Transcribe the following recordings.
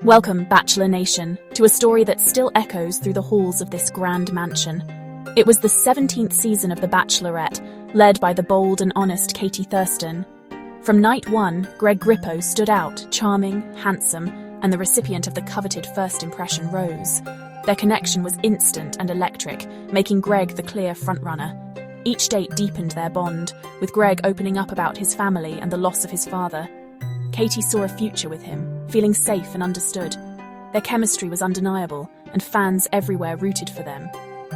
Welcome, Bachelor Nation, to a story that still echoes through the halls of this grand mansion. It was the 17th season of The Bachelorette, led by the bold and honest Katie Thurston. From night one, Greg Grippo stood out, charming, handsome, and the recipient of the coveted first impression rose. Their connection was instant and electric, making Greg the clear frontrunner. Each date deepened their bond, with Greg opening up about his family and the loss of his father. Katie saw a future with him, feeling safe and understood. Their chemistry was undeniable, and fans everywhere rooted for them.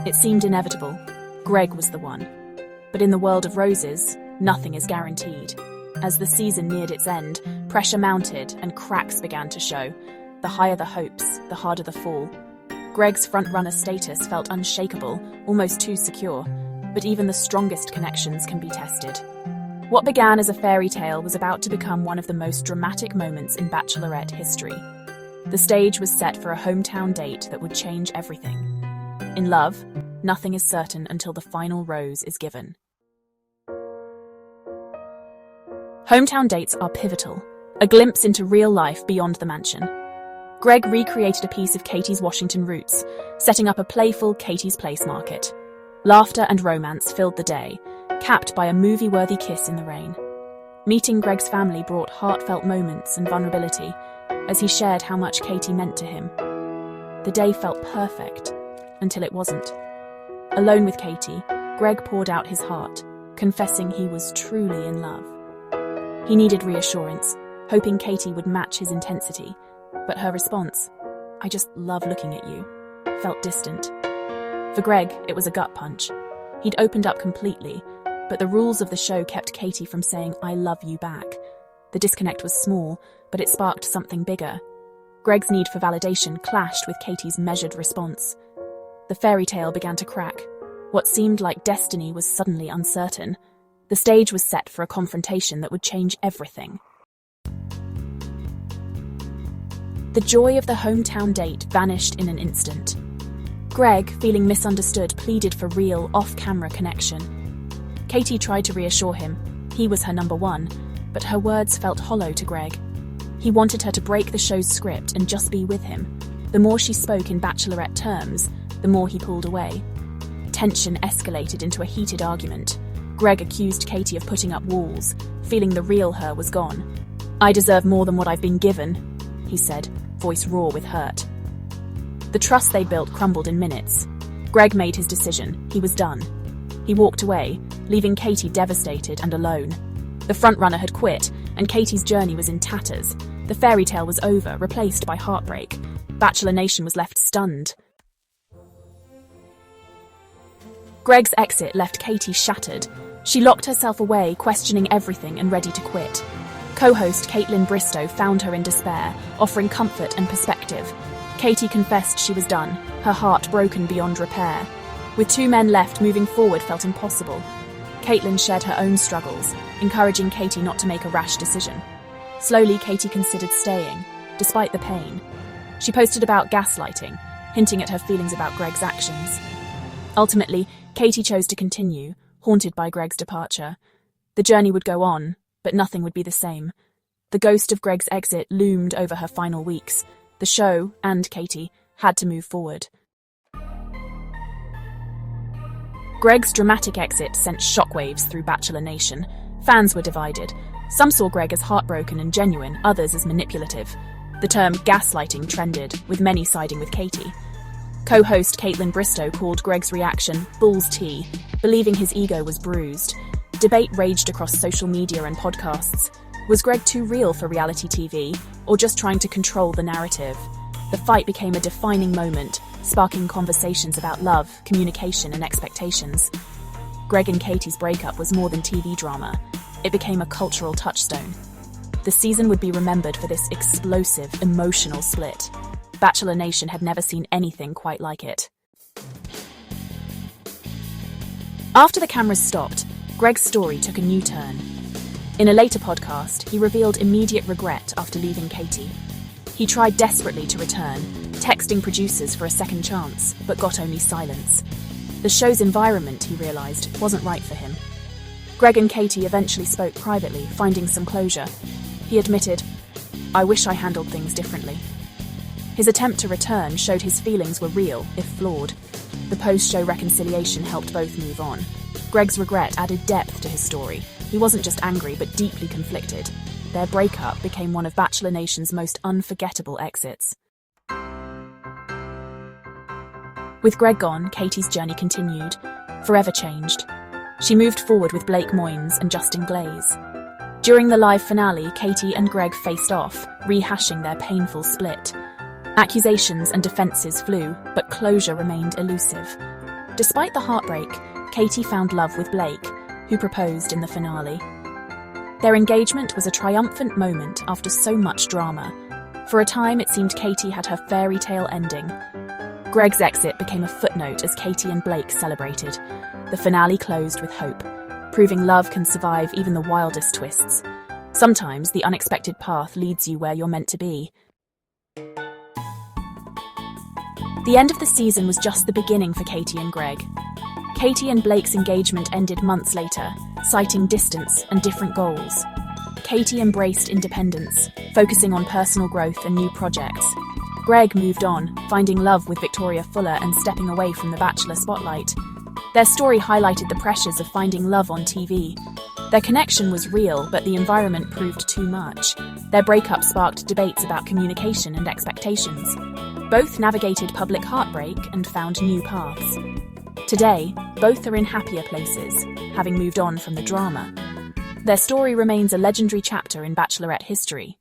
It seemed inevitable. Greg was the one. But in the world of roses, nothing is guaranteed. As the season neared its end, pressure mounted and cracks began to show. The higher the hopes, the harder the fall. Greg's frontrunner status felt unshakable, almost too secure, but even the strongest connections can be tested. What began as a fairy tale was about to become one of the most dramatic moments in Bachelorette history. The stage was set for a hometown date that would change everything. In love, nothing is certain until the final rose is given. Hometown dates are pivotal, a glimpse into real life beyond the mansion. Greg recreated a piece of Katie's Washington roots, setting up a playful Katie's Place market. Laughter and romance filled the day, capped by a movie-worthy kiss in the rain. Meeting Greg's family brought heartfelt moments and vulnerability as he shared how much Katie meant to him. The day felt perfect, until it wasn't. Alone with Katie, Greg poured out his heart, confessing he was truly in love. He needed reassurance, hoping Katie would match his intensity, but her response, "I just love looking at you," felt distant. For Greg, it was a gut punch. He'd opened up completely, but the rules of the show kept Katie from saying, "I love you" back. The disconnect was small, but it sparked something bigger. Greg's need for validation clashed with Katie's measured response. The fairy tale began to crack. What seemed like destiny was suddenly uncertain. The stage was set for a confrontation that would change everything. The joy of the hometown date vanished in an instant. Greg, feeling misunderstood, pleaded for real, off-camera connection. Katie tried to reassure him. He was her number one, but her words felt hollow to Greg. He wanted her to break the show's script and just be with him. The more she spoke in Bachelorette terms, the more he pulled away. Tension escalated into a heated argument. Greg accused Katie of putting up walls, feeling the real her was gone. "I deserve more than what I've been given," he said, voice raw with hurt. The trust they built crumbled in minutes. Greg made his decision. He was done. He walked away, leaving Katie devastated and alone. The frontrunner had quit, and Katie's journey was in tatters. The fairy tale was over, replaced by Heartbreak. Bachelor Nation was left stunned. Greg's exit left Katie shattered. She locked herself away, questioning everything and ready to quit. Co-host Caitlin Bristow found her in despair, offering comfort and perspective. Katie confessed she was done, her heart broken beyond repair. With two men left, moving forward felt impossible. Caitlin shared her own struggles, encouraging Katie not to make a rash decision. Slowly, Katie considered staying, despite the pain. She posted about gaslighting, hinting at her feelings about Greg's actions. Ultimately, Katie chose to continue, haunted by Greg's departure. The journey would go on, but nothing would be the same. The ghost of Greg's exit loomed over her final weeks. The show, and Katie, had to move forward. Greg's dramatic exit sent shockwaves through Bachelor Nation. Fans were divided. Some saw Greg as heartbroken and genuine, others as manipulative. The term gaslighting trended, with many siding with Katie. Co-host Caitlin Bristow called Greg's reaction "bull's tea," believing his ego was bruised. Debate raged across social media and podcasts. Was Greg too real for reality TV, or just trying to control the narrative? The fight became a defining moment, sparking conversations about love, communication, and expectations. Greg and Katie's breakup was more than TV drama. It became a cultural touchstone. The season would be remembered for this explosive, emotional split. Bachelor Nation had never seen anything quite like it. After the cameras stopped, Greg's story took a new turn. In a later podcast, he revealed immediate regret after leaving Katie. He tried desperately to return, texting producers for a second chance, but got only silence. The show's environment, he realised, wasn't right for him. Greg and Katie eventually spoke privately, finding some closure. He admitted, "I wish I handled things differently." His attempt to return showed his feelings were real, if flawed. The post-show reconciliation helped both move on. Greg's regret added depth to his story. He wasn't just angry, but deeply conflicted. Their breakup became one of Bachelor Nation's most unforgettable exits. With Greg gone, Katie's journey continued, forever changed. She moved forward with Blake Moynes and Justin Glaze. During the live finale, Katie and Greg faced off, rehashing their painful split. Accusations and defences flew, but closure remained elusive. Despite the heartbreak, Katie found love with Blake, who proposed in the finale. Their engagement was a triumphant moment after so much drama. For a time, it seemed Katie had her fairy tale ending. Greg's exit became a footnote as Katie and Blake celebrated. The finale closed with hope, proving love can survive even the wildest twists. Sometimes the unexpected path leads you where you're meant to be. The end of the season was just the beginning for Katie and Greg. Katie and Blake's engagement ended months later, citing distance and different goals. Katie embraced independence, focusing on personal growth and new projects. Greg moved on, finding love with Victoria Fuller and stepping away from the Bachelor spotlight. Their story highlighted the pressures of finding love on TV. Their connection was real, but the environment proved too much. Their breakup sparked debates about communication and expectations. Both navigated public heartbreak and found new paths. Today, both are in happier places, having moved on from the drama. Their story remains a legendary chapter in Bachelorette history.